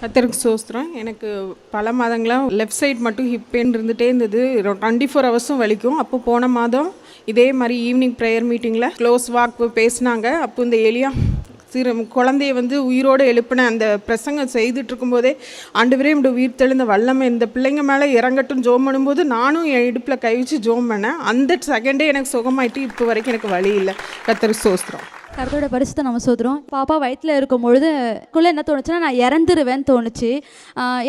கர்த்தருக்கு ஸ்தோத்திரம். எனக்கு பல மாதங்களாக லெஃப்ட் சைட் மட்டும் ஹிப் பெயின் இருந்துகிட்டே இருந்தது. 24 ஹவர்ஸும் வலிக்கும். அப்போ போன மாதம் இதே மாதிரி ஈவினிங் ப்ரேயர் மீட்டிங்கில் க்ளோஸ் வாக் பேசினாங்க. அப்போ இந்த எலியா குழந்தைய உயிரோடு எழுப்பின அந்த பிரசங்கம் செய்துட்டு இருக்கும்போதே ஆண்டவரே இப்படி உயிர் தெழுந்த வல்லமை இந்த பிள்ளைங்க மேலே இறங்கட்டும் ஜோம் பண்ணும்போது நானும் என் இடுப்பில் கை வச்சு ஜோம் பண்ணேன். அந்த செகண்டே எனக்கு சுகமாயிட்டு இப்போ வரைக்கும் எனக்கு வலி இல்லை. கர்த்தருக்கு ஸ்தோத்திரம். கர்த்தரோட பரிசுத்த நம்ம சோதரம். பாப்பா வயிற்றில் இருக்கும் பொழுது என்ன தோணுச்சுன்னா, நான் இறந்துருவேன்னு தோணுச்சு.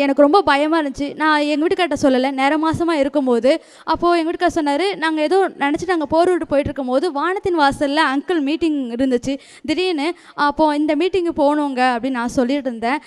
எனக்கு ரொம்ப பயமாக இருந்துச்சு. நான் எங்கள் வீட்டுக்கார்ட்ட சொல்லலை. நேர மாதமாக இருக்கும்போது அப்போது எங்கள் வீட்டுக்கார் சொன்னார், நாங்கள் ஏதோ நினச்சிட்டு நாங்கள் போர் விட்டு போயிட்டுருக்கும் போது வானத்தின் வாசலில் அங்கிள் மீட்டிங் இருந்துச்சு. திடீர்னு அப்போது இந்த மீட்டிங்கு போகணுங்க அப்படின்னு நான் சொல்லிட்டு இருந்தேன்.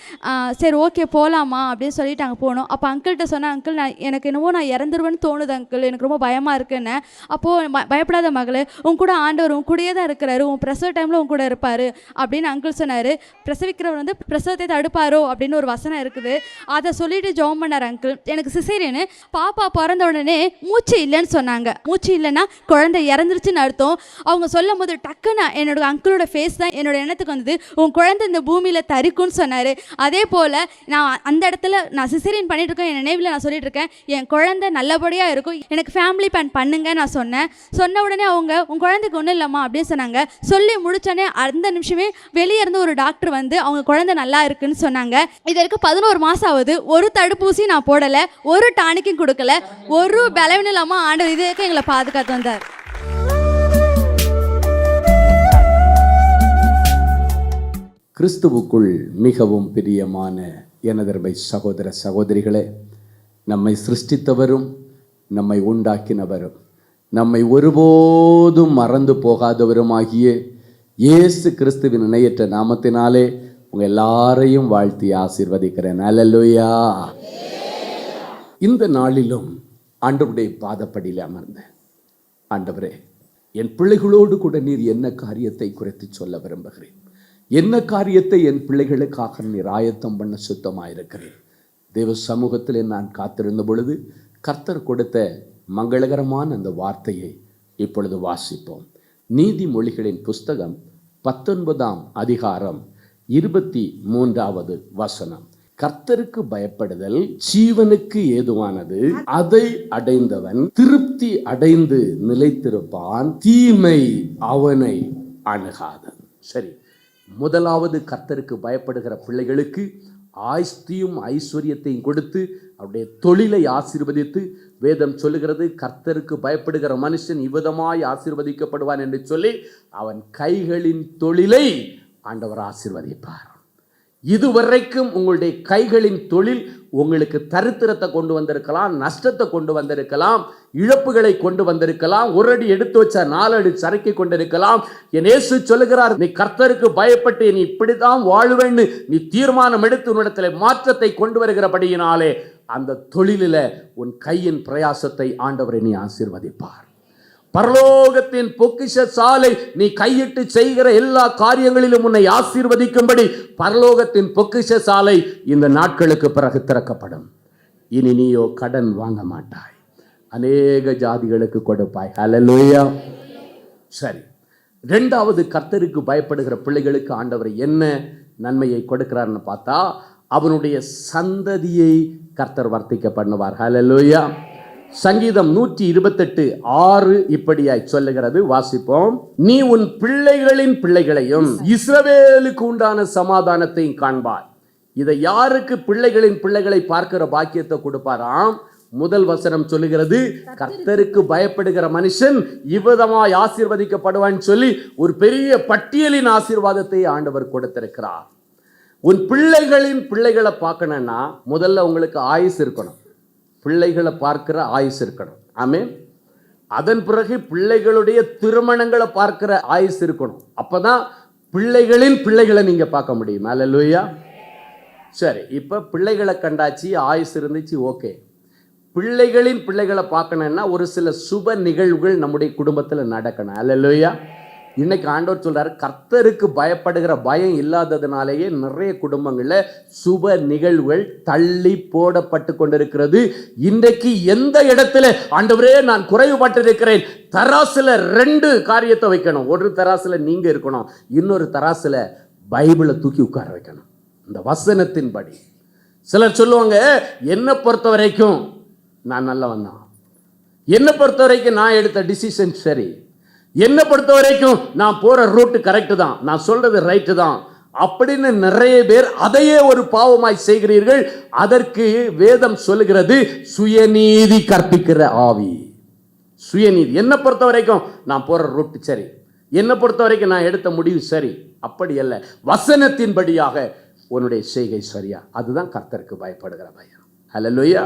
சரி ஓகே போகலாமா அப்படின்னு சொல்லிட்டு அங்கே போனோம். அப்போ அங்கிள்கிட்ட சொன்னேன், அங்கிள் எனக்கு என்னவோ நான் இறந்துருவேன்னு தோணுது அங்கிள், எனக்கு ரொம்ப பயமாக இருக்குன்னு. அப்போது பயப்படாத மகளே, உன் கூட ஆண்டவர் உன் கூடயே தான் இருக்கிறாரு, உன் பிரசவ டைமில் உன் கூட இருப்பார் அப்படின்னு அங்கிள் சொன்னார். பிரசவிக்கிறவர் பிரசவத்தை தடுப்பாரோ அப்படின்னு ஒரு வசனம் இருக்குது. அதை சொல்லிட்டு ஜெபம் பண்ணார் அங்கிள். எனக்கு சிசேரியனு பாப்பா பிறந்த உடனே மூச்சு இல்லைன்னு சொன்னாங்க. மூச்சு இல்லைன்னா குழந்தை இறந்துருச்சுன்னு அர்த்தம். அவங்க சொல்லும் போது டக்குன்னு என்னோட அங்கிளோட ஃபேஸ் தான் என்னோட எண்ணத்துக்கு வந்தது, உன் குழந்தை இந்த பூமியில் தரிக்கும்னு சொன்னார். அதே போல் நான் அந்த இடத்துல நான் சிசேரியன் பண்ணிட்டு இருக்கேன், என் நினைவில் நான் சொல்லிட்டு இருக்கேன், என் குழந்தை நல்லபடியாக இருக்கும், எனக்கு ஃபேமிலி பிளான் பண்ணுங்க நான் சொன்னேன். சொன்ன உடனே அவங்க உன் குழந்தைக்கு ஒன்றும் இல்லைம்மா அப்படின்னு சொன்னாங்க. சொல்லி முடிச்சோடனே அந்த நிமிஷமே வெளியே இருந்து ஒரு டாக்டர் அவங்க குழந்தை நல்லா இருக்குன்னு சொன்னாங்க. இதற்கு 11 மாதம் ஆகுது. ஒரு தடுப்பூசி நான் போடலை, ஒரு டானிக்கும் கொடுக்கல, ஒரு பலவீனம் இல்லாமல் ஆண்டவர் இதுக்கு எங்களை பாதுகாத்து வந்தார். கிறிஸ்துவுக்குள் மிகவும் பிரியமான எனதர்மை சகோதர சகோதரிகளே, நம்மை சிருஷ்டித்தவரும் நம்மை உண்டாக்கினவரும் நம்மை ஒருபோதும் மறந்து போகாதவருமாகிய இயேசு கிறிஸ்துவின் இணையற்ற நாமத்தினாலே உங்கள் எல்லாரையும் வாழ்த்தி ஆசீர்வதிக்கிறேன். அல்லேலூயா. இந்த நாளிலும் ஆண்டவருடைய பாதப்படியில் அமர்ந்த ஆண்டவரே, என் பிள்ளைகளோடு கூட நீர் என்ன காரியத்தை குறித்து சொல்ல விரும்புகிறேன், என்ன காரியத்தை என் பிள்ளைகளுக்காக நீர் ஆயத்தம் பண்ண சுத்தமாயிருக்கிறேன். தேவ சமூகத்தில் நான் காத்திருந்த பொழுது கர்த்தர் கொடுத்த மங்களகரமான அந்த வார்த்தையை இப்பொழுது வாசிப்போம். நீதிமொழிகளின் புஸ்தகம் 19ஆம் அதிகாரம் 23வது வசனம். கர்த்தருக்கு பயப்படுதல் ஜீவனுக்கு ஏதுவானது, அதை அடைந்தவன் திருப்தி அடைந்து நிலைத்திருப்பான், தீமை அவனை அணுகாது. சரி, முதலாவது கர்த்தருக்கு பயப்படுகிற பிள்ளைகளுக்கு ஆஸ்தியும் ஐஸ்வர்யத்தையும் கொடுத்து அவருடைய தொழிலை ஆசீர்வதித்து, வேதம் சொல்லுகிறது கர்த்தருக்கு பயப்படுகிற மனுஷன் இவ்விதமாய் ஆசீர்வதிக்கப்படுவான் என்று சொல்லி அவன் கைகளின் தொழிலை ஆண்டவர் ஆசீர்வதிப்பார். இதுவரைக்கும் உங்களுடைய கைகளின் தொழில் உங்களுக்கு தரித்திரத்தை கொண்டு வந்திருக்கலாம், நஷ்டத்தை கொண்டு வந்திருக்கலாம், இழப்புகளை கொண்டு வந்திருக்கலாம், ஒரு அடி எடுத்து வச்ச 4 அடி சறுக்கி கொண்டிருக்கலாம். என் இயேசு சொல்லுகிறார், நீ கர்த்தருக்கு பயப்பட்டு நீ இப்படித்தான் வாழ்வேன்னு நீ தீர்மானம் எடுத்து உன்னிடத்துல மாற்றத்தை கொண்டு வருகிறபடியினாலே அந்த தொழிலில் உன் கையின் பிரயாசத்தை ஆண்டவரை நீ ஆசீர்வதிப்பார். பரலோகத்தின் பொக்கிஷ சாலை நீ கையிட்டு செய்கிற எல்லா காரியங்களிலும் உன்னை ஆசீர்வதிக்கும்படி பரலோகத்தின் பொக்கிஷ சாலை இந்த நாட்களுக்கு பிறகு திறக்கப்படும். இனி நீயோ கடன் வாங்க மாட்டாய், அநேக ஜாதிகளுக்கு கொடுப்பாய். ஹல்லேலூயா. சரி, இரண்டாவது கர்த்தருக்கு பயப்படுகிற பிள்ளைகளுக்கு ஆண்டவர் என்ன நன்மையை கொடுக்கிறார்னு பார்த்தா, அவனுடைய சந்ததியை கர்த்தர் வர்த்திக்க பண்ணுவார். ஹல்லேலூயா. சங்கீதம் 128:6 இப்படியாய் சொல்லுகிறது, வாசிப்போம். நீ உன் பிள்ளைகளின் பிள்ளைகளையும் இஸ்ரவேலுக்கு உண்டான சமாதானத்தையும் காண்பாய். இதை யாருக்கு பிள்ளைகளின் பிள்ளைகளை பார்க்கிற பாக்கியத்தை கொடுப்பாராம்? முதல் வசனம் சொல்லுகிறது, கர்த்தருக்கு பயப்படுகிற மனுஷன் இவ்விதமாய் ஆசீர்வதிக்கப்படுவான்னு சொல்லி ஒரு பெரிய பட்டியலின் ஆசீர்வாதத்தை ஆண்டவர் கொடுத்திருக்கிறார். உன் பிள்ளைகளின் பிள்ளைகளை பார்க்கணும்னா முதல்ல உங்களுக்கு ஆயுசு இருக்கணும், பிள்ளைகளை பார்க்கிற ஆயுசு இருக்கணும். ஆமென். அதன் பிறகு பிள்ளைகளுடைய திருமணங்களை பார்க்கிற ஆயுசு இருக்கணும். அப்பதான் பிள்ளைகளின் பிள்ளைகளை நீங்க பார்க்க முடியும். அல்லேலூயா. சரி, இப்ப பிள்ளைகளை கண்டாச்சு, ஆயுசு இருந்துச்சு, ஓகே. பிள்ளைகளின் பிள்ளைகளை பார்க்கணும்னா ஒரு சில சுப நிகழ்வுகள் நம்முடைய குடும்பத்தில் நடக்கணும். அல்லேலூயா. இன்னைக்கு ஆண்டவர் சொல்றாரு, கர்த்தருக்கு பயப்படுகிற பயம் இல்லாததுனாலேயே நிறைய குடும்பங்களில் சுப நிகழ்வுகள் தள்ளி போடப்பட்டு கொண்டிருக்கிறது. இன்றைக்கு எந்த இடத்துல ஆண்டவரே நான் குறைவுபட்டிருக்கிறேன், தராசுல 2 காரியத்தை வைக்கணும். ஒரு தராசுல நீங்க இருக்கணும், இன்னொரு தராசுல பைபிளை தூக்கி உட்கார வைக்கணும். இந்த வசனத்தின்படி சிலர் சொல்லுவாங்க, என்னை பொறுத்த வரைக்கும் நான் நல்லவன் தான், என்னை பொறுத்த வரைக்கும் நான் எடுத்த டிசிஷன் சரி, என்னை பொறுத்த வரைக்கும் நான் போகிற ரூட்டு கரெக்டு தான், நான் சொல்கிறது ரைட்டு தான் அப்படின்னு நிறைய பேர் அதையே ஒரு பாவமாய் செய்கிறீர்கள். அதற்கு வேதம் சொல்லுகிறது சுயநீதி கற்பிக்கிற ஆவி. சுயநீதி, என்னை பொறுத்த வரைக்கும் நான் போகிற ரூட்டு சரி, என்னை பொறுத்த வரைக்கும் நான் எடுத்த முடிவு சரி, அப்படி அல்ல. வசனத்தின்படியாக உன்னுடைய செய்கை சரியா, அதுதான் கர்த்தருக்கு பயப்படுகிற பயம். ஹல்லேலூயா.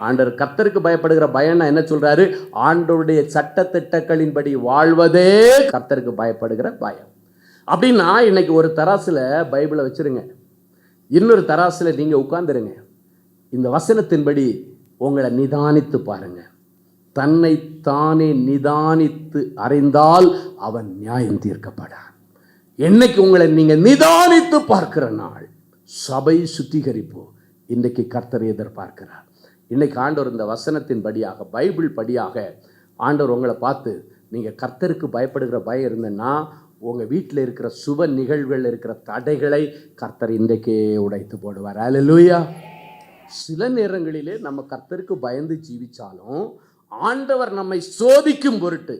ஆண்டவர் கர்த்தருக்கு பயப்படுகிற பயம்னா என்ன சொல்றாரு? ஆண்டவருடைய சட்டத்திட்டங்களின்படி வாழ்வதே கர்த்தருக்கு பயப்படுகிற பயம். அப்படின்னா இன்னைக்கு ஒரு தராசுல பைபிளை வச்சிருங்க, இன்னொரு தராசுல நீங்க உட்கார்ந்துருங்க. இந்த வசனத்தின்படி உங்களை நிதானித்து பாருங்க. தன்னை தானே நிதானித்து அறிந்தால் அவன் நியாயம் தீர்க்கப்படான். என்னைக்கு உங்களை நீங்க நிதானித்து பார்க்கிற நாள் சபை சுத்திகரிப்பு இன்றைக்கு கர்த்தரை எதிர்பார்க்கிறார். இன்னைக்கு ஆண்டவர் இந்த வசனத்தின் படியாக, பைபிள் படியாக ஆண்டவர் உங்களை பார்த்து நீங்கள் கர்த்தருக்கு பயப்படுகிற பயம் இருந்தேன்னா உங்கள் வீட்டில் இருக்கிற சுப நிகழ்வுகள் இருக்கிற தடைகளை கர்த்தர் இன்றைக்கே உடைத்து போடுவார். அல்லேலூயா. சில நேரங்களிலே நம்ம கர்த்தருக்கு பயந்து ஜீவிச்சாலும் ஆண்டவர் நம்மை சோதிக்கும் பொருட்டு,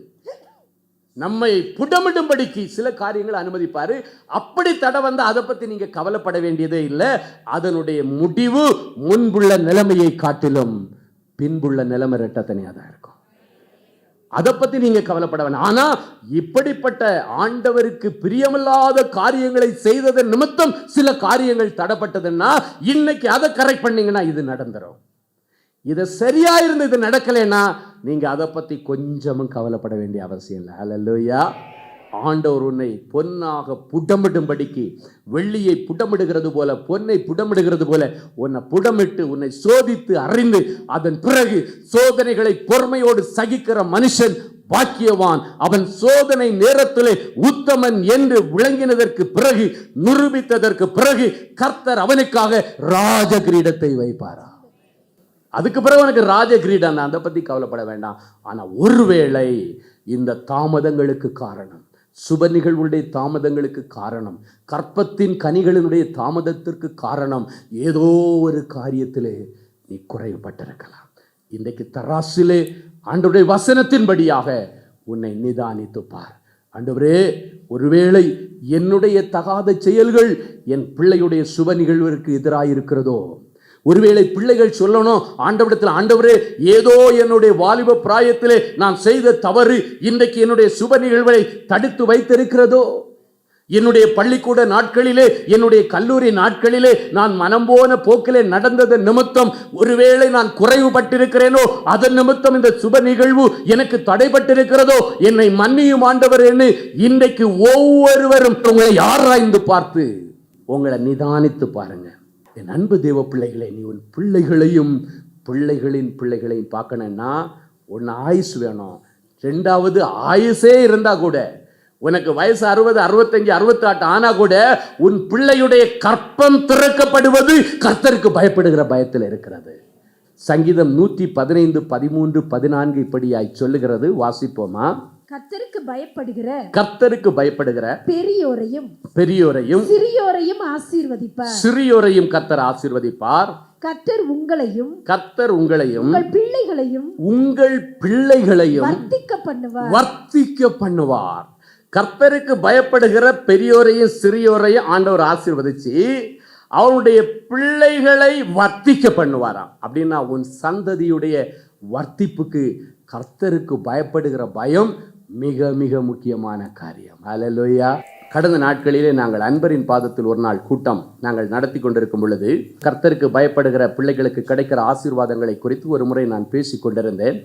நம்மை புடமிடும்படிக்கு சில காரியங்களை அனுமதிப்பாரு. அப்படி தடை வந்து அதை பற்றி நீங்கள் கவலைப்பட வேண்டியதே இல்லை. அதனுடைய முடிவு முன்புள்ள நிலைமையை காட்டிலும் பின்புள்ள நிலைமை ரெட்டத்தனையாக தான் இருக்கும். அதை பற்றி நீங்கள் கவலைப்பட வேண்டாம். ஆனால் இப்படிப்பட்ட ஆண்டவருக்கு பிரியமில்லாத காரியங்களை செய்ததன் நிமித்தம் சில காரியங்கள் தடைப்பட்டதுன்னா இன்னைக்கு அதை கரெக்ட் பண்ணீங்கன்னா இது நடந்துடும். இதை சரியா இருந்து இது நடக்கலைன்னா நீங்க அதை பத்தி கொஞ்சமும் கவலைப்பட வேண்டிய அவசியம் இல்லை. அல்லேலூயா. ஆண்டவர் உன்னை பொன்னாக புடமிடும்படிக்கு, வெள்ளியை புடமிடுகிறது போல, பொன்னை புடமிடுகிறது போல உன்னை புடமிட்டு உன்னை சோதித்து அறிந்து அதன் பிறகு சோதனைகளை பொறுமையோடு சகிக்கிற மனுஷன் பாக்கியவான். அவன் சோதனை நேரத்திலே உத்தமன் என்று விளங்கினதற்கு பிறகு, நிரூபித்ததற்கு பிறகு கர்த்தர் அவனுக்காக ராஜ கிரீடத்தை வைப்பாரா. அதுக்கு பிறகு உனக்கு ராஜ கிரீடம், அதை பற்றி கவலைப்பட வேண்டாம். ஆனால் ஒருவேளை இந்த தாமதங்களுக்கு காரணம், சுப நிகழ்வுடைய தாமதங்களுக்கு காரணம், கற்பத்தின் கனிகளினுடைய தாமதத்திற்கு காரணம் ஏதோ ஒரு காரியத்திலே நீ குறைவுபட்டிருக்கலாம். இன்றைக்கு தராசிலே ஆண்டவருடைய வசனத்தின்படியாக உன்னை நிதானித்து பார். ஆண்டவரே, ஒருவேளை என்னுடைய தகாத செயல்கள் என் பிள்ளையுடைய சுப நிகழ்விற்கு எதிராக இருக்கிறதோ, ஒருவேளை பிள்ளைகள் சொல்லணும் ஆண்டவரிடத்தில், ஆண்டவரே ஏதோ என்னுடைய வாலிப பிராயத்திலே நான் செய்த தவறு இன்றைக்கு என்னுடைய சுப நிகழ்வை தடுத்து வைத்திருக்கிறதோ, என்னுடைய பள்ளிக்கூட நாட்களிலே, என்னுடைய கல்லூரி நாட்களிலே நான் மனம் போன போக்கிலே நடந்தது நிமித்தம் ஒருவேளை நான் குறைவுபட்டிருக்கிறேனோ, அதன் நிமித்தம் இந்த சுப நிகழ்வு எனக்கு தடைபட்டிருக்கிறதோ, என்னை மன்னியும் ஆண்டவர் என்று இன்றைக்கு ஒவ்வொருவரும் உங்களை ஆராய்ந்து பார்த்து உங்களை நிதானித்து பாருங்க. என் அன்பு தேவ பிள்ளைகளே, நீ உன் பிள்ளைகளையும் பிள்ளைகளின் பிள்ளைகளையும் பார்க்கணுன்னா ஒன்று ஆயுசு வேணும். ரெண்டாவது ஆயுசே இருந்தால் கூட, உனக்கு வயசு 60, 65, 68 ஆனால் கூட உன் பிள்ளையுடைய கற்பம் திறக்கப்படுவது கர்த்தருக்கு பயப்படுகிற பயத்தில் இருக்கிறது. சங்கீதம் 115, 13, 14 இப்படியாய் சொல்லுகிறது. வாசிப்போமா? கர்த்தருக்கு பயப்படுகிற பெரியோரையும் சிறியோரையும் ஆசீர்வதிப்பார். சிறியோரையும் கர்த்தர் ஆசீர்வதிப்பார். கர்த்தர் உங்களையும் உங்கள் பிள்ளைகளையும் வர்த்திக்க பண்ணுவார். கர்த்தருக்கு பயப்படுகிற பெரியோரையும் சிறியோரையும் ஆண்டவர் ஆசீர்வதிச்சு அவனுடைய பிள்ளைகளை வர்த்திக்க பண்ணுவாராம். அப்படின்னா உன் சந்ததியுடைய வர்த்திப்புக்கு கர்த்தருக்கு பயப்படுகிற பயம் மிக மிக முக்கியமான காரியம். அல்லேலூயா. கடந்த நாட்களிலே நாங்கள் அன்பரின் பாதத்தில் ஒரு நாள் கூட்டம் நாங்கள் நடத்தி கொண்டிருக்கும் பொழுது கர்த்தருக்கு பயப்படுகிற பிள்ளைகளுக்கு கிடைக்கிற ஆசீர்வாதங்களை குறித்து ஒரு முறை நான் பேசி கொண்டிருந்தேன்.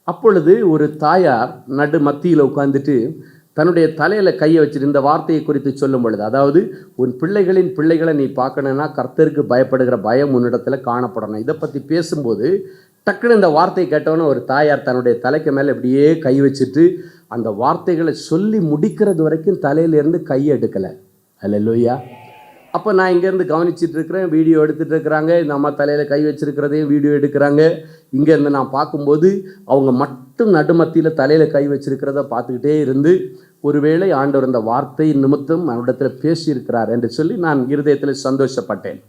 அப்பொழுது ஒரு தாயார் நடு மத்தியில் உட்கார்ந்துட்டு தன்னுடைய தலையில் கையை வச்சுட்டு இந்த வார்த்தையை குறித்து சொல்லும் பொழுது, அதாவது உன் பிள்ளைகளின் பிள்ளைகளை நீ பார்க்கணுன்னா கர்த்தருக்கு பயப்படுகிற பயம் உன்னிடத்தில் காணப்படணும். இதை பற்றி பேசும்போது டக்குன்னு இந்த வார்த்தையை கேட்டவொன்னே ஒரு தாயார் தன்னுடைய தலைக்கு மேலே இப்படியே கை வச்சுட்டு அந்த வார்த்தைகளை சொல்லி முடிக்கிறது வரைக்கும் தலையிலேருந்து கையை எடுக்கலை. அல்லேலூயா. அப்போ நான் இங்கேருந்து கவனிச்சிட்டு இருக்கிறேன், வீடியோ எடுத்துகிட்டு இருக்கிறாங்க. இந்த அம்மா தலையில் கை வச்சிருக்கிறதையும் வீடியோ எடுக்கிறாங்க. இங்கேருந்து நான் பார்க்கும்போது அவங்க மட்டும் நடுமத்தியில் தலையில் கை வச்சிருக்கிறத பார்த்துக்கிட்டே இருந்து, ஒருவேளை ஆண்டவர் இந்த வார்த்தை நிமித்தம் அவரிடத்தில் பேசியிருக்கிறார் என்று சொல்லி நான் இருதயத்தில் சந்தோஷப்பட்டேன்.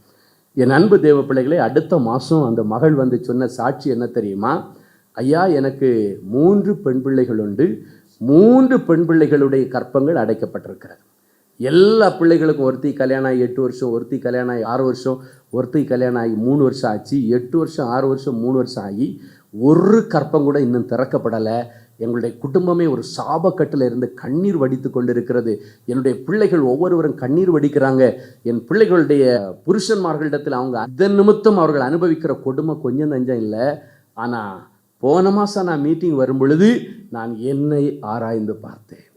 என் அன்பு தேவ பிள்ளைகளே, அடுத்த மாதம் அந்த மகள் வந்து சொன்ன சாட்சி என்ன தெரியுமா? ஐயா, எனக்கு 3 பெண் பிள்ளைகள் உண்டு. 3 பெண் பிள்ளைகளுடைய கற்பங்கள் அடைக்கப்பட்டிருக்கிறது. எல்லா பிள்ளைகளுக்கும் ஒருத்தி கல்யாணம் ஆகி 8 வருஷம், ஒருத்தி கல்யாணம் ஆகி 6 வருஷம், ஒருத்தி கல்யாணம் ஆகி 3 வருஷம் ஆச்சு. 8 வருஷம் 6 வருஷம் 3 வருஷம் ஆகி ஒரு கற்பம் கூட இன்னும் திறக்கப்படலை. எங்களுடைய குடும்பமே ஒரு சாபக்கட்டில் இருந்து கண்ணீர் வடித்து கொண்டிருக்கிறது. என்னுடைய பிள்ளைகள் ஒவ்வொருவரும் கண்ணீர் வடிக்கிறாங்க. என் பிள்ளைகளுடைய புருஷன்மார்களிடத்தில் அவங்க அதன் நிமித்தம் அவர்கள் அனுபவிக்கிற கொடுமை கொஞ்சம் நஞ்சம் இல்லை. ஆனால் போன மாதம் நான் மீட்டிங் வரும் பொழுது நான் என்னை ஆராய்ந்து பார்த்தேன்.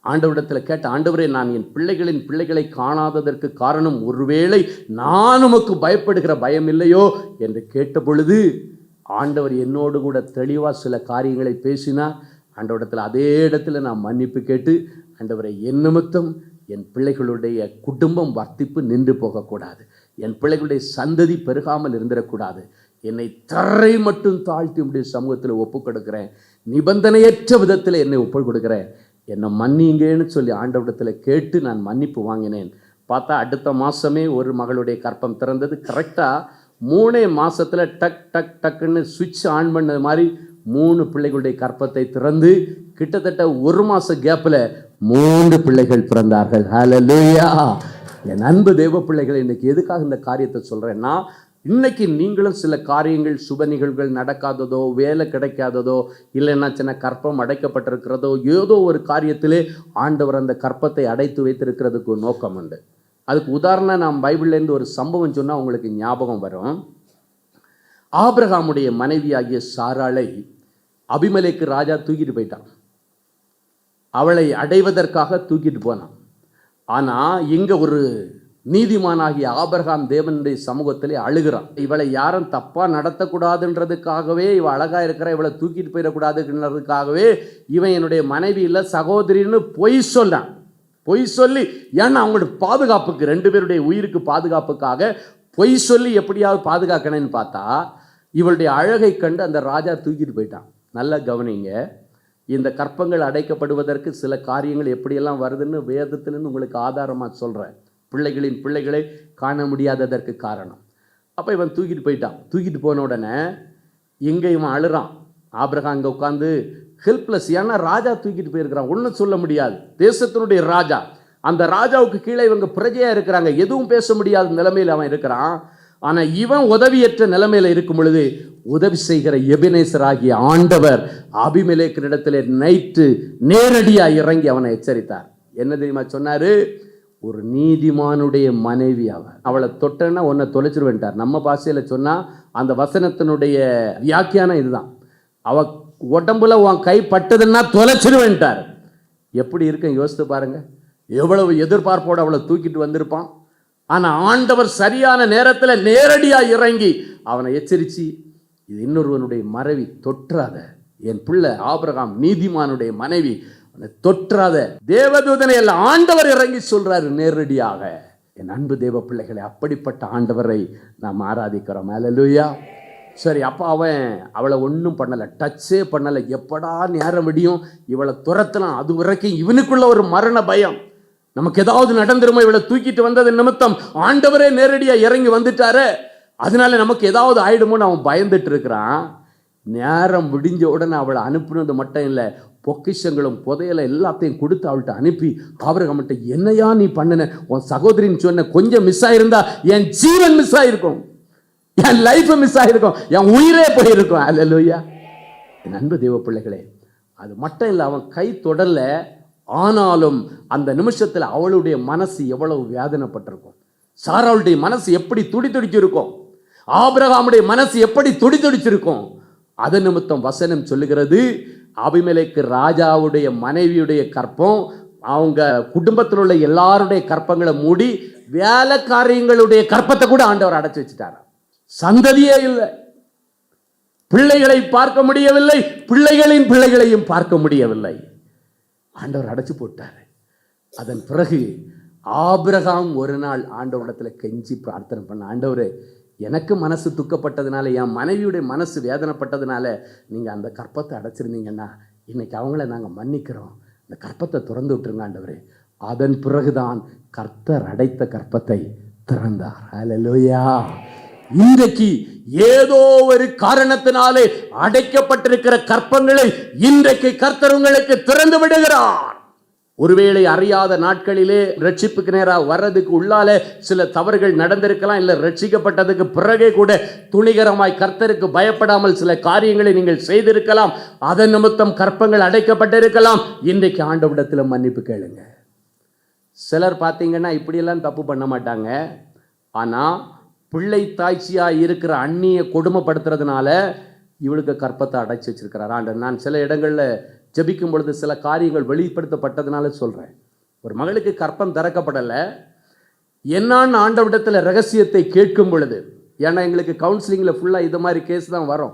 ஆண்டவரிடத்தில் கேட்ட, ஆண்டவரே, நான் என் பிள்ளைகளின் பிள்ளைகளை காணாததற்கு காரணம் ஒருவேளை நான் உமக்கு பயப்படுகிற பயம் இல்லையோ என்று கேட்ட பொழுது ஆண்டவர் என்னோடு கூட தெளிவாக சில காரியங்களை பேசினார். ஆண்டவரிடத்தில் அதே இடத்துல நான் மன்னிப்பு கேட்டு, ஆண்டவரை, என் நிமித்தம் என் பிள்ளைகளுடைய குடும்பம் வர்த்திப்பு நின்று போகக்கூடாது, என் பிள்ளைகளுடைய சந்ததி பெருகாமல் இருந்துடக்கூடாது, என்னை தரை மட்டும் தாழ்த்தி உடைய சமூகத்தில் ஒப்புக் கொடுக்கிறேன், நிபந்தனையற்ற விதத்தில் என்னை ஒப்புக் கொடுக்கிறேன், என்னை மன்னிங்கன்னு சொல்லி ஆண்டவரிடத்தில் கேட்டு நான் மன்னிப்பு வாங்கினேன். பார்த்தா அடுத்த மாதமே ஒரு மகளுடைய கற்பம் திறந்தது. கரெக்டாக 3 மாதத்தில் டக் டக் டக்குன்னு சுவிட்ச் ஆன் பண்ணது மாதிரி 3 பிள்ளைகளுடைய கற்பத்தை திறந்து கிட்டத்தட்ட 1 மாத கேப்பில் 3 பிள்ளைகள் பிறந்தார்கள். ஹல்லேலூயா! என் அன்பு தேவ பிள்ளைகளை, இன்னைக்கு எதுக்காக இந்த காரியத்தை சொல்கிறேன்னா, இன்னைக்கு நீங்களும் சில காரியங்கள், சுப நிகழ்வுகள் நடக்காததோ, வேலை கிடைக்காததோ, இல்லைன்னா சின்ன கற்பம் அடைக்கப்பட்டிருக்கிறதோ, ஏதோ ஒரு காரியத்திலே ஆண்டவர் அந்த கற்பத்தை அடைத்து வைத்திருக்கிறதுக்கு ஒரு நோக்கம் உண்டு. அதுக்கு உதாரணம், நாம் பைபிள்லேருந்து ஒரு சம்பவம் சொன்னால் உங்களுக்கு ஞாபகம் வரும். ஆபிரகாமுடைய மனைவியாகிய சாராளை அபிமெலேக்கு ராஜா தூக்கிட்டு போயிட்டான். அவளை அடைவதற்காக தூக்கிட்டு போனான். ஆனால் இங்கே ஒரு நீதிமானாகிய ஆபிரகாம் தேவனுடைய சமூகத்திலே அழுகிறான். இவளை யாரும் தப்பாக நடத்தக்கூடாதுன்றதுக்காகவே, இவள் அழகாக இருக்கிற, இவளை தூக்கிட்டு போயிடக்கூடாதுன்றதுக்காகவே இவன் என்னுடைய மனைவி இல்லை சகோதரின்னு பொய் சொல்றான். பொய் சொல்லி, ஏன்னா அவங்களோட பாதுகாப்புக்கு, 2 பேருடைய உயிருக்கு பாதுகாப்புக்காக பொய் சொல்லி எப்படியாவது பாதுகாக்கணும்னு பார்த்தா இவளுடைய அழகை கண்டு அந்த ராஜா தூக்கிட்டு போயிட்டான். நல்லா கவனிங்க, இந்த கற்பங்கள் அடைக்கப்படுவதற்கு சில காரியங்கள் எப்படியெல்லாம் வருதுன்னு வேதத்திலிருந்து உங்களுக்கு ஆதாரமாக சொல்கிறேன். பிள்ளைகளின் பிள்ளைகளை காண முடியாததற்கு காரணம். அப்போ இவன் தூக்கிட்டு போயிட்டான். தூக்கிட்டு போன உடனே இங்கே இவன் அழுறான். ஆபிரகாம் இங்கே உட்காந்து ஹெல்ப்லெஸ். ஏன்னா ராஜா தூக்கிட்டு போயிருக்கிறான், ஒன்றும் சொல்ல முடியாது. தேசத்தினுடைய ராஜா, அந்த ராஜாவுக்கு கீழே இவங்க பிரஜையாக இருக்கிறாங்க, எதுவும் பேச முடியாத நிலைமையில் அவன் இருக்கிறான். ஆனால் இவன் உதவியற்ற நிலைமையில் இருக்கும் பொழுது உதவி செய்கிற எபினேசர் ஆகிய ஆண்டவர் அபிமெலேக்கினிடத்தில் நைட்டு நேரடியாக இறங்கி அவனை எச்சரித்தார். என்ன தெரியுமா சொன்னார்? ஒரு நீதிமானுடைய மனைவி அவளை தொட்டன்னா உன்னை தொலைச்சிருவேன்ட்டார். நம்ம பாஷையில் சொன்னால் அந்த வசனத்தினுடைய வியாக்கியானம் இதுதான். அவ உடம்புல உன் கை பட்டதுன்னா தொலைச்சிருவேன்ட்டார். எப்படி இருக்குன்னு யோசித்து பாருங்க. எவ்வளவு எதிர்பார்ப்போடு அவளை தூக்கிட்டு வந்திருப்பான். ஆனால் ஆண்டவர் சரியான நேரத்தில் நேரடியாக இறங்கி அவனை எச்சரித்து, இது இன்னொருவனுடைய மனைவி, தொற்றாத, என் பிள்ளை ஆபிரகாம் நீதிமானுடைய மனைவி, தொற்றாத. தேவதூதனை எல்லாம் ஆண்டவர் இறங்கி சொல்றாரு நேரடியாக. என் அன்பு தேவ பிள்ளைகளை, அப்படிப்பட்ட ஆண்டவரை நாம் ஆராதிக்கிறோம். அல்லேலூயா! சரி, அப்போ அவளை ஒன்றும் பண்ணலை, டச்சே பண்ணலை. எப்படா நேரம் விடியும் இவளை துரத்தலாம், அது வரைக்கும் இவனுக்குள்ள ஒரு மரண பயம். நமக்கு ஏதாவது நடந்துருமோ, இவளை தூக்கிட்டு வந்தது நிமித்தம் ஆண்டவரே நேரடியாக இறங்கி வந்துட்டாரு, அதனால நமக்கு ஏதாவது ஆயிடுமோன்னு அவன் பயந்துட்டு இருக்கிறான். நேரம் விடிஞ்ச உடனே அவளை அனுப்புனது மட்டும் இல்லை, பொக்கிஷங்களும் புதையலை எல்லாத்தையும் கொடுத்து அவள்கிட்ட அனுப்பி, ஆபிரகாம்கிட்ட, என்னையா நீ பண்ணின, உன் சகோதரின்னு சொன்ன கொஞ்சம் மிஸ் ஆயிருந்தா என் ஜீவன் மிஸ் ஆயிருக்கும், என் லைஃப் மிஸ் ஆயிருக்கும், என் உயிரே போயிருக்கும். அல்லேலூயா! என் அன்பு தேவ பிள்ளைகளே, அது மட்டும் இல்லை, அவன் கை தொடரல. ஆனாலும் அந்த நிமிஷத்தில் அவளுடைய மனசு எவ்வளவு வேதனைப்பட்டிருக்கும். சாராளுடைய மனசு எப்படி துடிதுடிச்சிருக்கும், ஆபிரகாமுடைய மனசு எப்படி துடிதுடிச்சிருக்கும். அதன் நிமித்தம் வசனம் சொல்லுகிறது, அபிமெலேக்கு ராஜாவுடைய மனைவியுடைய கற்பம், அவங்க குடும்பத்தில் உள்ள எல்லாருடைய கற்பங்களை மூடி வேலைக்காரியங்களுடைய கற்பத்தை கூட ஆண்டவர் அடைச்சு வச்சுட்டார். சந்ததியே இல்லை, பிள்ளைகளை பார்க்க முடியவில்லை, பிள்ளைகளின் பிள்ளைகளையும் பார்க்க முடியவில்லை. ஆண்டவர் அடைச்சு போட்டார். அதன் பிறகு ஆபிரகாம் ஒரு நாள் ஆண்டவரிடத்தில் கெஞ்சி பிரார்த்தனை பண்ண, ஆண்டவரே, எனக்கு மனசு துக்கப்பட்டதுனால, என் மனைவியுடைய மனசு வேதனைப்பட்டதுனால நீங்கள் அந்த கற்பத்தை அடைச்சிருந்தீங்கன்னா இன்னைக்கு அவங்கள நாங்கள் மன்னிக்கிறோம், இந்த கற்பத்தை திறந்து விட்டுருங்க ஆண்டவரே. அதன் பிறகுதான் கர்த்தர் அடைத்த கற்பத்தை திறந்தார். ஹல்லேலூயா. இன்றைக்கு ஏதோ ஒரு காரணத்தினாலே அடைக்கப்பட்டிருக்கிற கற்பங்களை இன்றைக்கு கர்த்தர் உங்களுக்கு திறந்து விடுகிறார். ஒருவேளை அறியாத நாட்களிலே ரட்சிப்புக்கு நேராக வர்றதுக்கு உள்ளால சில தவறுகள் நடந்திருக்கலாம். இல்லை ரட்சிக்கப்பட்டதுக்கு பிறகே கூட துணிகரமாய் கர்த்தருக்கு பயப்படாமல் சில காரியங்களை நீங்கள் செய்திருக்கலாம். அதன் நிமித்தம் கற்பங்கள் அடைக்கப்பட்டிருக்கலாம். இன்றைக்கு ஆண்டவரிடத்தில் மன்னிப்பு கேளுங்க. சிலர் பார்த்தீங்கன்னா இப்படியெல்லாம் தப்பு பண்ண மாட்டாங்க. ஆனால் பிள்ளை தாய்ச்சியாக இருக்கிற அண்ணியை கொடுமைப்படுத்துறதுனால இவளுக்கு கற்பத்தை அடைச்சி வச்சிருக்கிறார் ஆண்டவர். நான் சில இடங்களில் ஜெபிக்கும் பொழுது சில காரியங்கள் வெளிப்படுத்தப்பட்டதுனால சொல்கிறேன். ஒரு மகளுக்கு கற்பம் திறக்கப்படலை. என்னான்னு ஆண்டவரிடத்தில் ரகசியத்தை கேட்கும் பொழுது, ஏன்னா எங்களுக்கு கவுன்சிலிங்கில் ஃபுல்லாக இது மாதிரி கேஸ் தான் வரும்.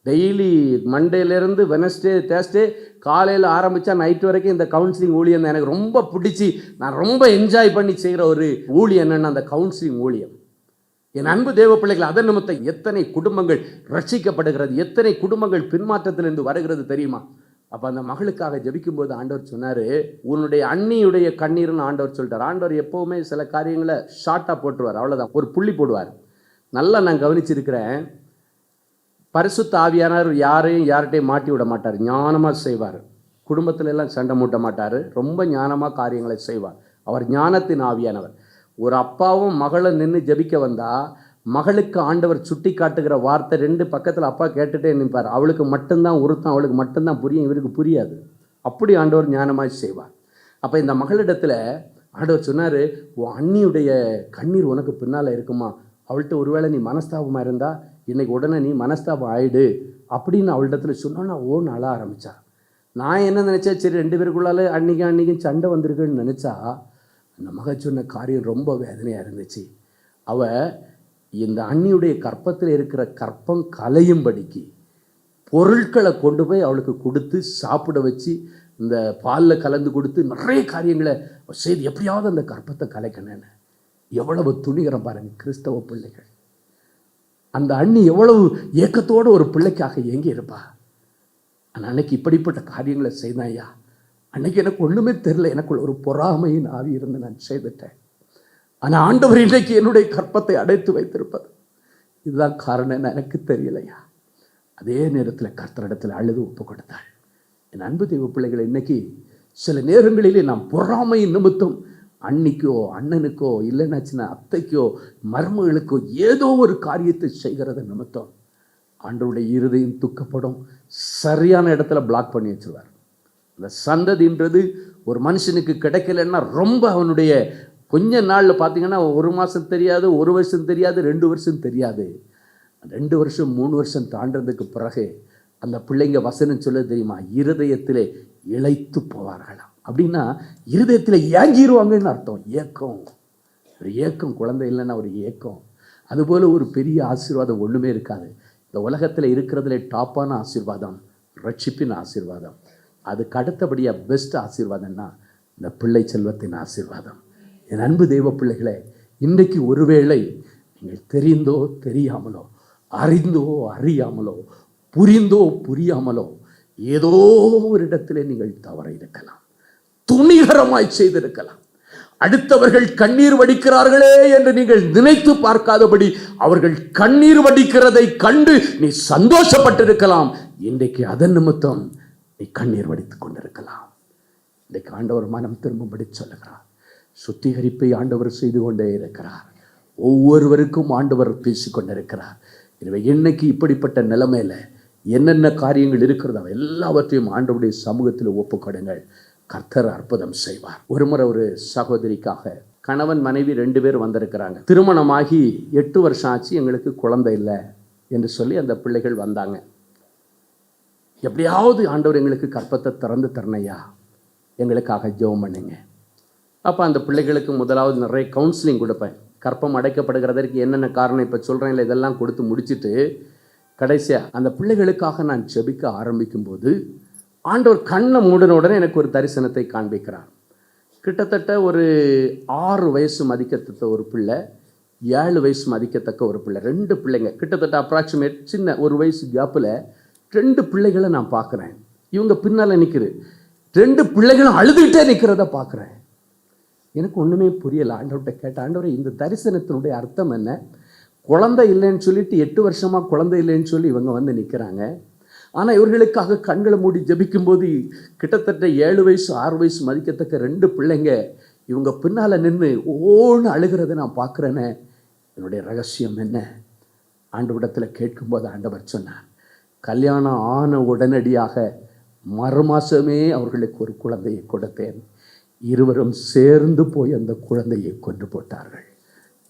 டெய்லி மண்டேலேருந்து வெனஸ்டே தேர்ஸ்டே காலையில் ஆரம்பித்தா நைட் வரைக்கும் இந்த கவுன்சிலிங் ஊழியம் தான் எனக்கு ரொம்ப பிடிச்சி நான் ரொம்ப என்ஜாய் பண்ணி செய்கிற ஒரு ஊழியம் என்னென்னா அந்த கவுன்சிலிங் ஊழியம். என் அன்பு தேவ பிள்ளைகள், அதன் நிமித்தம் எத்தனை குடும்பங்கள் ரட்சிக்கப்படுகிறது, எத்தனை குடும்பங்கள் பின்மாற்றத்திலிருந்து வருகிறது தெரியுமா? அப்போ அந்த மகளுக்காக ஜெபிக்கும்போது ஆண்டவர் சொன்னார், உன்னுடைய அண்ணியுடைய கண்ணீர்னு ஆண்டவர் சொல்லிட்டார். ஆண்டவர் எப்போவுமே சில காரியங்களை ஷார்ட்டாக போட்டுருவார், அவ்வளோதான், ஒரு புள்ளி போடுவார். நல்லா நான் கவனிச்சிருக்கிறேன். பரிசுத்த ஆவியானவர் யார்கிட்டையும் மாட்டி விட மாட்டார், ஞானமாக செய்வார். குடும்பத்துல எல்லாம் சண்டை மூட்ட மாட்டார், ரொம்ப ஞானமாக காரியங்களை செய்வார். அவர் ஞானத்தின் ஆவியானவர். ஒரு அப்பாவும் மகளும் நின்று ஜெபிக்க வந்தால் மகளுக்கு ஆண்டவர் சுட்டி காட்டுகிற வார்த்தை ரெண்டு பக்கத்தில் அப்பா கேட்டுகிட்டே நிற்பார். அவளுக்கு மட்டும்தான் உருத்தம், அவளுக்கு மட்டும்தான் புரியும், இவருக்கு புரியாது. அப்படி ஆண்டவர் ஞானமாக செய்வார். அப்போ இந்த மகளிடத்தில் ஆண்டவர் சொன்னார், உன் அண்ணியுடைய கண்ணீர் உனக்கு பின்னால் இருக்குமா, அவள்கிட்ட ஒருவேளை நீ மனஸ்தாபமாக இருந்தால் இன்றைக்கி உடனே நீ மனஸ்தாபம் ஆயிடு அப்படின்னு அவளிடத்துல சொன்னோன்னா ஓன்னு அழ ஆரம்பித்தா. நான் என்ன நினச்சேன், சரி ரெண்டு பேருக்குள்ளால அன்றைக்கும் சண்டை வந்திருக்குன்னு நினச்சா, அந்த மகள் சொன்ன காரியம் ரொம்ப வேதனையாக இருந்துச்சு. அவள் இந்த அண்ணியுடைய கற்பத்தில் இருக்கிற கற்பம் கலையும்படிக்கு பொருட்களை கொண்டு போய் அவளுக்கு கொடுத்து சாப்பிட வச்சு இந்த பாலில் கலந்து கொடுத்து நிறைய காரியங்களை செய்து எப்படியாவது அந்த கற்பத்தை கலைக்கணுன்னு. எவ்வளவு துணிகரம் பாருங்க கிறிஸ்தவ பிள்ளைகள். அந்த அண்ணி எவ்வளவு ஏக்கத்தோடு ஒரு பிள்ளைக்காக ஏங்கி இருப்பா. ஆனால் அன்னைக்கு இப்படிப்பட்ட காரியங்களை செய்தாயா, அன்னைக்கு எனக்கு ஒன்றுமே தெரியல, எனக்குள்ள ஒரு பொறாமையின் ஆவி இருந்து நான் செய்துட்டேன். ஆனால் ஆண்டவர் இன்றைக்கு என்னுடைய கற்பத்தை அடைத்து வைத்திருப்பது இதுதான் காரணம், எனக்கு தெரியலையா. அதே நேரத்தில் கர்த்தரிடத்தில் அழுது ஒப்பு கொடுத்தாள். என் அன்பு தெய்வ பிள்ளைகளை, இன்னைக்கு சில நேரங்களிலே நாம் பொறாமையின் நிமித்தம் அன்னிக்கோ அண்ணனுக்கோ இல்லைன்னாச்சுன்னா அத்தைக்கோ மருமகளுக்கோ ஏதோ ஒரு காரியத்தை செய்கிறது நிமித்தம் ஆண்டவருடைய இருதயம் துக்கப்படும். சரியான இடத்துல பிளாக் பண்ணி வச்சுருவார். அந்த சந்ததின்றது ஒரு மனுஷனுக்கு கிடைக்கலன்னா ரொம்ப அவனுடைய கொஞ்ச நாளில் பார்த்தீங்கன்னா 1 மாதம் தெரியாது, 1 வருஷம் தெரியாது, 2 வருஷம் தெரியாது. 2 வருஷம் 3 வருஷம் தாண்டதுக்கு பிறகு அந்த பிள்ளைங்க வசனம் சொல்ல தெரியுமா, இருதயத்திலே இளைத்து போவார்களாம். அப்படின்னா இருதயத்தில் ஏங்கிடுவாங்கன்னு அர்த்தம். ஏக்கம், ஒரு ஏக்கம், குழந்தை இல்லைன்னா ஒரு ஏக்கம். அதுபோல் ஒரு பெரிய ஆசீர்வாதம் ஒன்றுமே இருக்காது. இந்த உலகத்தில் இருக்கிறதுல டாப்பான ஆசீர்வாதம் ரட்சிப்பின் ஆசீர்வாதம். அதுக்கு அடுத்தபடியாக பெஸ்ட் ஆசீர்வாதம்னா இந்த பிள்ளை செல்வத்தின் ஆசீர்வாதம். என் அன்பு தெய்வ பிள்ளைகளே, இன்றைக்கு ஒருவேளை நீங்கள் தெரிந்தோ தெரியாமலோ, அறிந்தோ அறியாமலோ, புரிந்தோ புரியாமலோ ஏதோ ஒரு இடத்திலே நீங்கள் தவற இருக்கலாம், துணிகரமாய் செய்திருக்கலாம். அடுத்தவர்கள் கண்ணீர் வடிக்கிறார்களே என்று நீங்கள் நினைத்து பார்க்காதபடி அவர்கள் கண்ணீர் வடிக்கிறதை கண்டு நீ சந்தோஷப்பட்டிருக்கலாம். இன்றைக்கு அதன் நிமித்தம் நீ கண்ணீர் வடித்துக் கொண்டிருக்கலாம். இன்றைக்கு ஆண்டவர் மனம் திரும்பும்படி சொல்லுகிறார். சுத்திகரிப்பை ஆண்டவர் செய்து கொண்டே இருக்கிறார். ஒவ்வொருவருக்கும் ஆண்டவர் பேசிக்கொண்டிருக்கிறார். எனவே இன்னைக்கு இப்படிப்பட்ட நிலைமையில என்னென்ன காரியங்கள் இருக்கிறதோ எல்லாவற்றையும் ஆண்டவருடைய சமூகத்தில் ஒப்புக்கொடுங்கள். கர்த்தர் அற்புதம் செய்வார். ஒரு முறை ஒரு சகோதரிக்காக கணவன் மனைவி 2 பேர் வந்திருக்கிறாங்க. திருமணமாகி 8 வருஷம் ஆச்சு, எங்களுக்கு குழந்தை இல்லை என்று சொல்லி அந்த பிள்ளைகள் வந்தாங்க. எப்படியாவது ஆண்டவர் எங்களுக்கு கற்பத்தை திறந்து தரணையா, எங்களுக்காக ஜெபம் பண்ணுங்க. அப்போ அந்த பிள்ளைகளுக்கு முதலாவது நிறைய கவுன்சிலிங் கொடுப்பேன். கற்பம் அடைக்கப்படுகிறதற்கு என்னென்ன காரணம் இப்போ சொல்கிறேன் இல்லை, இதெல்லாம் கொடுத்து முடிச்சுட்டு கடைசியாக அந்த பிள்ளைகளுக்காக நான் ஜெபிக்க ஆரம்பிக்கும்போது ஆண்டவர் கண்ணை மூடின உடனே எனக்கு ஒரு தரிசனத்தை காண்பிக்கிறார். கிட்டத்தட்ட ஒரு 6 வயசு மதிக்கத்தக்க ஒரு பிள்ளை, 7 வயசு மதிக்கத்தக்க ஒரு பிள்ளை, 2 பிள்ளைங்க கிட்டத்தட்ட அப்ராக்சிமேட் சின்ன 1 வயசு கேப்பில் 2 பிள்ளைகளை நான் பார்க்குறேன். இவங்க பின்னால் நிற்குது, 2 பிள்ளைகளும் அழுதுகிட்டே நிற்கிறத பார்க்குறேன். எனக்கு ஒன்றுமே புரியலை. ஆண்டவர்கிட்ட கேட்ட, ஆண்டவரே இந்த தரிசனத்தினுடைய அர்த்தம் என்ன? குழந்தை இல்லைன்னு சொல்லிட்டு 8 வருஷமாக குழந்தை இல்லைன்னு சொல்லி இவங்க வந்து நிற்கிறாங்க. ஆனால் இவர்களுக்காக கண்களை மூடி ஜபிக்கும்போது கிட்டத்தட்ட 7 வயசு 6 வயசு மதிக்கத்தக்க 2 பிள்ளைங்க இவங்க பின்னால் நின்று ஓன்னு அழுகிறத நான் பார்க்குறேனே. என்னுடைய ரகசியம் என்ன? ஆண்டவரிடத்தில் கேட்கும்போது ஆண்டவர் சொன்னார், கல்யாணம் ஆன உடனடியாக மறுமாசமே அவர்களுக்கு ஒரு குழந்தையை கொடுத்தேன். இருவரும் சேர்ந்து போய் அந்த குழந்தையை கொண்டு போட்டார்கள்.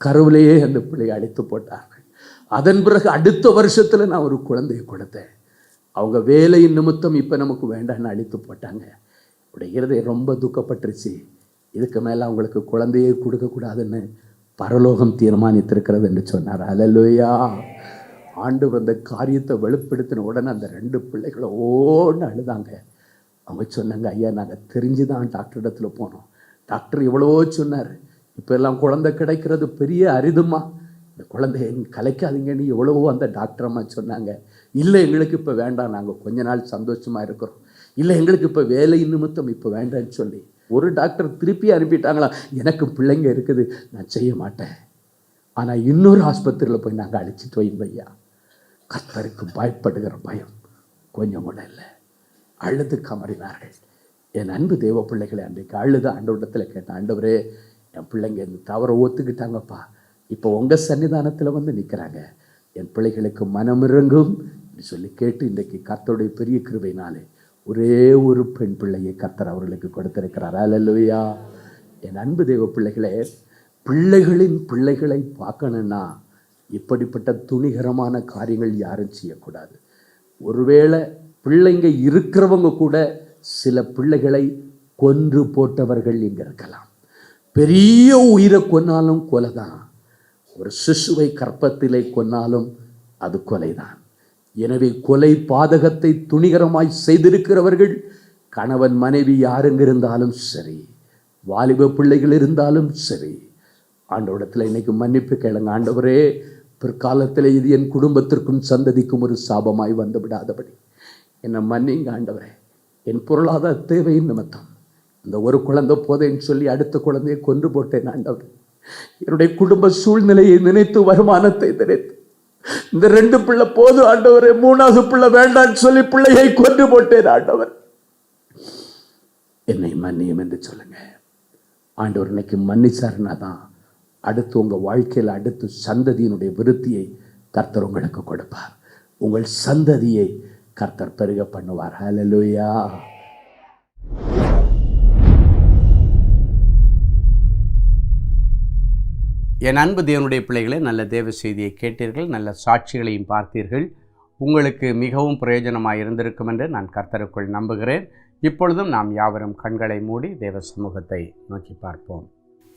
கருவிலேயே அந்த பிள்ளையை அடித்து போட்டார்கள். அதன் பிறகு அடுத்த வருஷத்தில் நான் ஒரு குழந்தையை கொடுத்தேன். அவங்க வேலையின் நிமித்தம் இப்போ நமக்கு வேண்டான்னு அழித்து போட்டாங்க. என்னுடைய இருதயம் ரொம்ப துக்கப்பட்டுருச்சு. இதுக்கு மேலே அவங்களுக்கு குழந்தையை கொடுக்கக்கூடாதுன்னு பரலோகம் தீர்மானித்திருக்கிறது என்று சொன்னார். அல்லேலூயா. ஆண்டவர் அந்த காரியத்தை வெளிப்படுத்தின உடனே அந்த 2 பிள்ளைகளை ஓன்னு அழுதாங்க. அவங்க சொன்னாங்க, ஐயா நாங்கள் தெரிஞ்சு தான் டாக்டர் இடத்துல போனோம். டாக்டர் எவ்வளவோ சொன்னார், இப்போ எல்லாம் குழந்தை கிடைக்கிறது பெரிய அரிதுமா, இந்த குழந்தைய கலைக்காதீங்கன்னு எவ்வளவோ அந்த டாக்டர் அம்மா சொன்னாங்க. இல்லை எங்களுக்கு இப்போ வேண்டாம், நாங்கள் கொஞ்ச நாள் சந்தோஷமாக இருக்கிறோம். இல்லை எங்களுக்கு இப்போ வேலை நிமித்தம் இப்போ வேண்டான்னு சொல்லி ஒரு டாக்டர் திருப்பி அனுப்பிட்டாங்களா, எனக்கு பிள்ளைங்க இருக்குது நான் செய்ய மாட்டேன், ஆனால் இன்னொரு ஆஸ்பத்திரியில் போய் நாங்கள் அழைச்சிட்டு வைங்க ஐயா. கர்த்தருக்கு பயப்படுகிற பயம் கொஞ்சம் கூட இல்லை. அழுது கமறினார்கள். என் அன்பு தேவ பிள்ளைகளை அன்றைக்கு அழுது ஆண்டவரிடத்தில் கேட்டேன், ஆண்டவரே என் பிள்ளைங்க இந்த தவறை ஒத்துக்கிட்டாங்கப்பா, இப்போ உங்கள் சன்னிதானத்தில் வந்து நிற்கிறாங்க, என் பிள்ளைகளுக்கு மனமிறங்கும் சொல்லி கேட்டு இன்றைக்கு கர்த்தருடைய பெரிய கிருபையினாலே ஒரே ஒரு பெண் பிள்ளையை கர்த்தர் அவர்களுக்கு கொடுத்திருக்கிறார். அல்லேலூயா. என் அன்பு தேவ பிள்ளைகளே, பிள்ளைகளின் பிள்ளைகளை பார்க்கணுன்னா இப்படிப்பட்ட துணிகரமான காரியங்கள் யாரும் செய்யக்கூடாது. ஒருவேளை பிள்ளைங்க இருக்கிறவங்க கூட சில பிள்ளைகளை கொன்று போட்டவர்கள் இங்கே இருக்கலாம். பெரிய உயிரை கொன்னாலும் கொலை தான். ஒரு சிசுவை கற்பத்திலே கொன்னாலும் அது கொலைதான். எனவே கொலை பாதகத்தை துணிகரமாய் செய்திருக்கிறவர்கள் கணவன் மனைவி யாருங்க இருந்தாலும் சரி, வாலிப பிள்ளைகள் இருந்தாலும் சரி, ஆண்டவரிடத்தில் இன்னைக்கு மன்னிப்பு கேளுங்க. ஆண்டவரே, பிற்காலத்தில் இது என் குடும்பத்திற்கும் சந்ததிக்கும் ஒரு சாபமாய் வந்து விடாதபடி என்னை மன்னிங்க ஆண்டவரே. என் பொருளாதார தேவையின் நிமித்தம் இந்த ஒரு குழந்தை போதைன்னு சொல்லி அடுத்த குழந்தையை கொன்று போட்டேன் ஆண்டவர். என்னுடைய குடும்ப சூழ்நிலையை நினைத்து, வருமானத்தை நினைத்து, இந்த 2 பிள்ளை போதும் ஆண்டவரே, 3வது பிள்ளை வேண்டான்னு சொல்லி பிள்ளையை கொன்று போட்டேன் ஆண்டவர். என்னை மன்னியும் என்று சொல்லுங்க. ஆண்டவர் இன்னைக்கு மன்னிச்சாருன்னா தான் அடுத்து உங்கள் வாழ்க்கையில் அடுத்து சந்ததியினுடைய விருத்தியை கர்த்தர் உங்களுக்கு கொடுப்பார். உங்கள் சந்ததியை கர்த்தர் பெருக பண்ணுவார். ஹல்லேலூயா. என் அன்பு தேவனுடைய பிள்ளைகளே, நல்ல தேவ செய்தியை கேட்டீர்கள், நல்ல சாட்சிகளையும் பார்த்தீர்கள். உங்களுக்கு மிகவும் பிரயோஜனமாக இருந்திருக்கும் என்று நான் கர்த்தருக்குள் நம்புகிறேன். இப்பொழுதும் நாம் யாவரும் கண்களை மூடி தேவ சமூகத்தை நோக்கி பார்ப்போம்.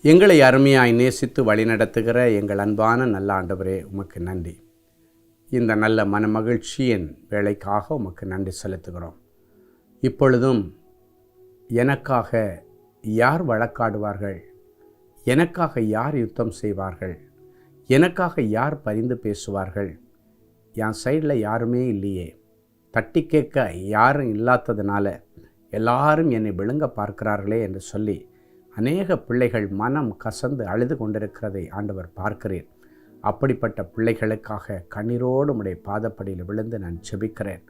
எங்களை அருமையாய் நேசித்து வழிநடத்துகிற எங்கள் அன்பான நல்ல ஆண்டவரே, உமக்கு நன்றி. இந்த நல்ல மனமகிழ்ச்சியின் வேலைக்காக உமக்கு நன்றி செலுத்துகிறோம். இப்பொழுதும் எனக்காக யார் வழக்காடுவார்கள், எனக்காக யார் யுத்தம் செய்வார்கள், எனக்காக யார் பரிந்து பேசுவார்கள், என் சைடில் யாருமே இல்லையே, தட்டி கேட்க யாரும் இல்லாததுனால எல்லாரும் என்னை விழுங்க பார்க்கிறார்களே என்று சொல்லி அநேக பிள்ளைகள் மனம் கசந்து அழுது கொண்டிருக்கிறதை ஆண்டவர் பார்க்கிறேன். அப்படிப்பட்ட பிள்ளைகளுக்காக கண்ணீரோடு உம்முடைய பாதப்படியில் விழுந்து நான் ஜெபிக்கிறேன்.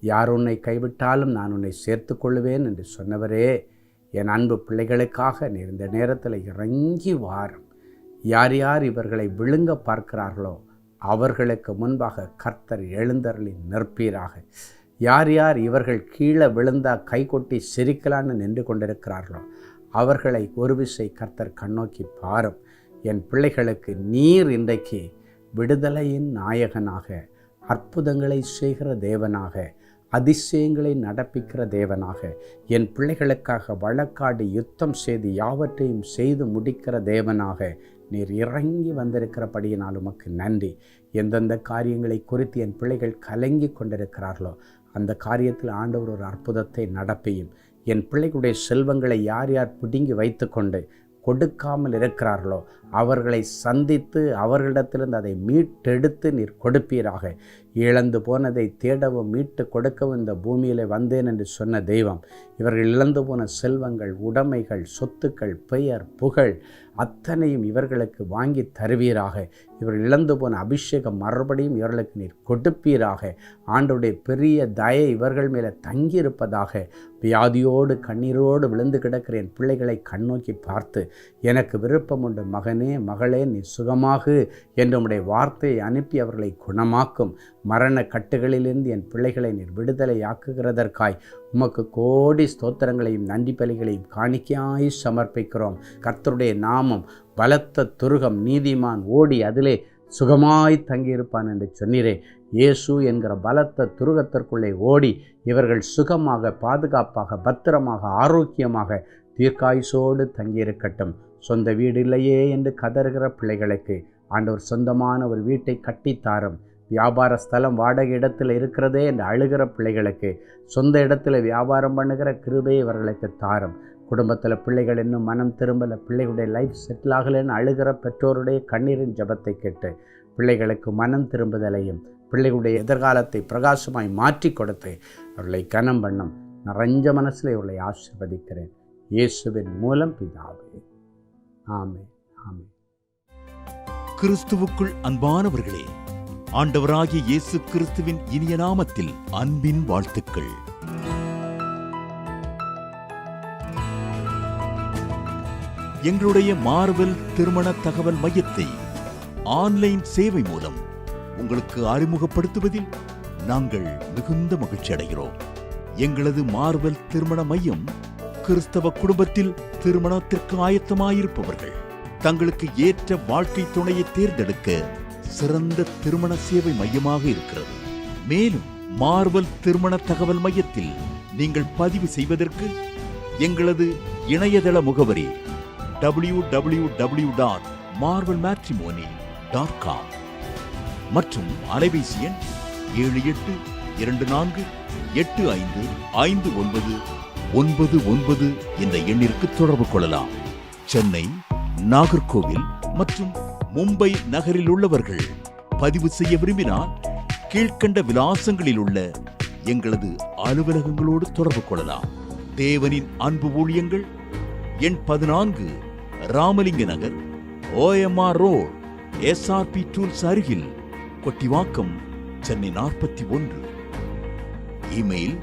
யார் உன்னை கைவிட்டாலும் நான் உன்னை சேர்த்து கொள்வேன் என்று சொன்னவரே, என் அன்பு பிள்ளைகளுக்காக நீர் இந்த நேரத்தில் இறங்கி வாரும். யார் யார் இவர்களை விழுங்க பார்க்கிறார்களோ அவர்களுக்கு முன்பாக கர்த்தர் எழுந்தருளி நிற்பீராக. யார் யார் இவர்கள் கீழே விழுந்தா கை கொட்டி சிரிக்கலான்னு நின்று கொண்டிருக்கிறார்களோ அவர்களை ஒரு விசை கர்த்தர் கண்ணோக்கி பாரும். என் பிள்ளைகளுக்கு நீர் இன்றைக்கு விடுதலையின் நாயகனாக, அற்புதங்களை செய்கிற தேவனாக, அதிசயங்களை நடப்பிக்கிற தேவனாக, என் பிள்ளைகளுக்காக வழக்காடி யுத்தம் செய்து யாவற்றையும் செய்து முடிக்கிற தேவனாக நீர் இறங்கி வந்திருக்கிறபடியினால் உமக்கு நன்றி. எந்தெந்த காரியங்களை குறித்து என் பிள்ளைகள் கலங்கி கொண்டிருக்கிறார்களோ அந்த காரியத்தில் ஆண்டவர் ஒரு அற்புதத்தை நடப்பியும். என் பிள்ளைகளுடைய செல்வங்களை யார் யார் பிடுங்கி வைத்து கொண்டு கொடுக்காமல் இருக்கிறார்களோ அவர்களை சந்தித்து அவர்களிடத்திலிருந்து அதை மீட்டெடுத்து நீர் கொடுப்பீராக. இழந்து போனதை தேடவும் மீட்டு கொடுக்கவும் இந்த பூமியில் வந்தேன் என்று சொன்ன தெய்வம் இவர்கள் இழந்து போன செல்வங்கள், உடைமைகள், சொத்துக்கள், பெயர், புகழ் அத்தனையும் இவர்களுக்கு வாங்கி தருவீராக. இவர்கள் இழந்து போன அபிஷேகம் மறுபடியும் இவர்களுக்கு நீர் கொடுப்பீராக. ஆண்டவருடைய பெரிய தயை இவர்கள் மேலே தங்கியிருப்பதாக. வியாதியோடு கண்ணீரோடு விழுந்து கிடக்கிற என் பிள்ளைகளை கண்ணோக்கி பார்த்து, எனக்கு விருப்பம் உண்டு மகனே, மகளே, நீ சுகமாகு என்று உம்முடைய வார்த்தையை அனுப்பி அவர்களை குணமாக்கும். மரண கட்டுகளிலிருந்து என் பிள்ளைகளை நீர் விடுதலையாக்குகிறதற்காய் உமக்கு கோடி ஸ்தோத்திரங்களையும் நன்றி பலிகளையும் காணிக்கையாய் சமர்ப்பிக்கிறோம். கர்த்தருடைய நாமம் பலத்த துருகம், நீதிமான் ஓடி அதிலே சுகமாய் தங்கியிருப்பான் என்று சொன்னீரே. இயேசு என்கிற பலத்த துருகத்திற்குள்ளே ஓடி இவர்கள் சுகமாக, பாதுகாப்பாக, பத்திரமாக, ஆரோக்கியமாக, தீர்க்காயுசோடு தங்கியிருக்கட்டும். சொந்த வீடு இல்லையே என்று கதறுகிற பிள்ளைகளுக்கு ஆண்டவர் சொந்தமான ஒரு வீட்டை கட்டித்தாரும். வியாபார ஸ்தலம் வாடகை இடத்தில் இருக்கிறதே என்று அழுகிற பிள்ளைகளுக்கு சொந்த இடத்துல வியாபாரம் பண்ணுகிற கிருபையை இவர்களுக்கு தாரும். குடும்பத்தில் பிள்ளைகள் இன்னும் மனம் திரும்பலை, பிள்ளைகளுடைய லைஃப் செட்டில் ஆகலைன்னு அழுகிற பெற்றோருடைய கண்ணீரின் ஜபத்தை கேட்டு பிள்ளைகளுக்கு மனம் திரும்புதலையும் பிள்ளைகளுடைய எதிர்காலத்தை பிரகாசமாய் மாற்றி கொடுத்து அவர்களை கனம் பண்ணும். நிறைஞ்ச மனசில் இவர்களை ஆசீர்வதிக்கிறேன் இயேசுவின் மூலம் பிதாவே. ஆமென், ஆமென். கிறிஸ்துவுக்குள் அன்பானவர்களே, ஆண்டவராகிய இயேசு கிறிஸ்துவின் இனிய நாமத்தில் அன்பின் வாழ்த்துக்கள். எங்களுடைய மார்வெல் திருமண தகவல் மையத்தை ஆன்லைன் சேவை மூலம் உங்களுக்கு அறிமுகப்படுத்துவதில் நாங்கள் மிகுந்த மகிழ்ச்சி அடைகிறோம். எங்களது மார்வெல் திருமண மையம் கிறிஸ்தவ குடும்பத்தில் திருமணத்திற்கு ஆயத்தமாயிருப்பவர்கள் தங்களுக்கு ஏற்ற வாழ்க்கை துணையை தேர்ந்தெடுக்க சிறந்த திருமண சேவை மையமாக இருக்கிறது. மேலும் மார்வெல் திருமண தகவல் மையத்தில் நீங்கள் பதிவு செய்வதற்கு எங்களது இணையதள முகவரி www.marvelmatrimony.com மற்றும் அலைபேசி எண் 7824855999 என்ற எண்ணிற்கு தொடர்பு கொள்ளலாம். சென்னை, நாகர்கோவில் மற்றும் மும்பை நகரில் உள்ளவர்கள் பதிவு செய்ய விரும்பினால் கீழ்க்கண்ட விலாசங்களில் உள்ள எங்களது அலுவலகங்களோடு தொடர்பு கொள்ளலாம். தேவனின் அன்பு ஊழியங்கள் எண் 14, ராமலிங்க நகர், OMR ரோட், SRP டூல்ஸ் அருகில், கொட்டிவாக்கம், சென்னை 41. Email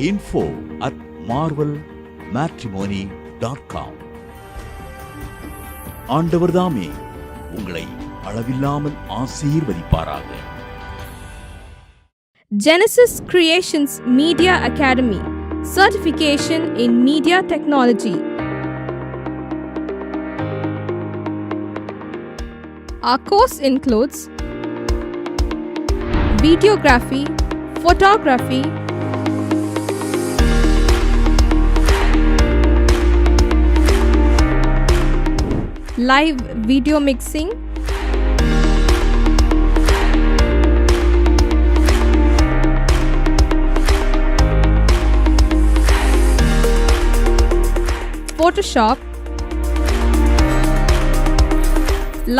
info@marvelmatrimony.com. ஆண்டவர்தாமே உங்களை அளவில்லாமல் ஆசீர்வதிப்பாராக. Genesis Creations Media Academy, certification in media technology. Our course includes videography, photography, live video mixing, Photoshop,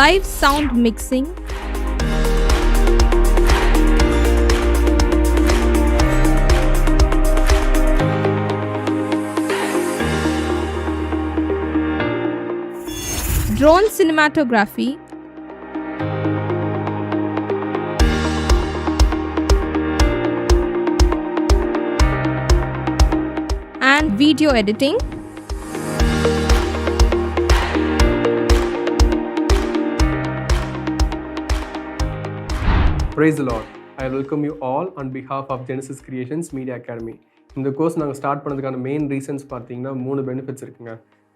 live sound mixing, drone cinematography, and video editing. Praise the Lord. I welcome you all on behalf of Genesis Creations Media Academy. இந்த course நாங்கள் start பண்ணதுக்கான main reasons பார்த்தீங்கன்னா 3 benefits இருக்குங்க.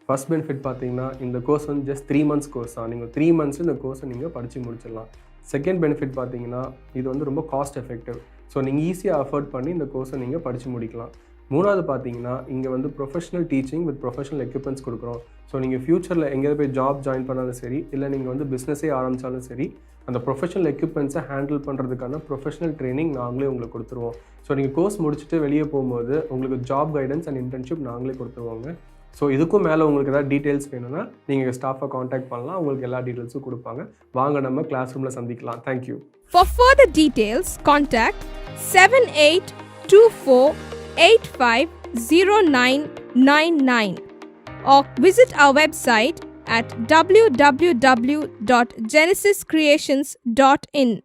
First benefit பார்த்தீங்கன்னா இந்த course வந்து just 3 months course தான். நீங்கள் 3 months இந்த கோர்ஸை நீங்கள் படித்து முடிச்சிடலாம். செகண்ட் பெனிஃபிட் பார்த்தீங்கன்னா இது வந்து ரொம்ப காஸ்ட் எஃபெக்டிவ். ஸோ நீங்கள் ஈஸியாக அஃபோர்ட் பண்ணி இந்த கோர்ஸை நீங்கள் படித்து முடிக்கலாம். மூணாவது பார்த்தீங்கன்னா இங்கே வந்து professional teaching with professional equipments கொடுக்குறோம். ஸோ நீங்கள் ஃப்யூச்சரில் எங்கேயாவது போய் ஜாப் ஜாயின் பண்ணாலும் சரி, இல்லை நீங்கள் வந்து பிஸ்னஸே ஆரம்பித்தாலும் சரி, அந்த ப்ரொஃபஷனல் எக்யூப்மெண்ட்ஸை ஹேண்டில் பண்ணுறதுக்கான ப்ரொஃபஷனல் ட்ரைனிங் நாங்களே உங்களுக்கு கொடுத்துருவோம். ஸோ நீங்கள் கோர்ஸ் முடிச்சுட்டு வெளியே போகும்போது உங்களுக்கு ஜாப் கைடன்ஸ் அண்ட் இன்டர்ன்ஷிப் நாங்களே கொடுத்துருவோங்க. ஸோ இதுக்கும் மேலே உங்களுக்கு ஏதாவது டீட்டெயில்ஸ் வேணும்னா நீங்கள் ஸ்டாஃபை காண்டாக்ட் பண்ணலாம். உங்களுக்கு எல்லா டீட்டெயில்ஸும் கொடுப்பாங்க. வாங்க நம்ம கிளாஸ் ரூமில் சந்திக்கலாம். Thank you. For further details, contact 7824850999 or visit our website at www.genesiscreations.in.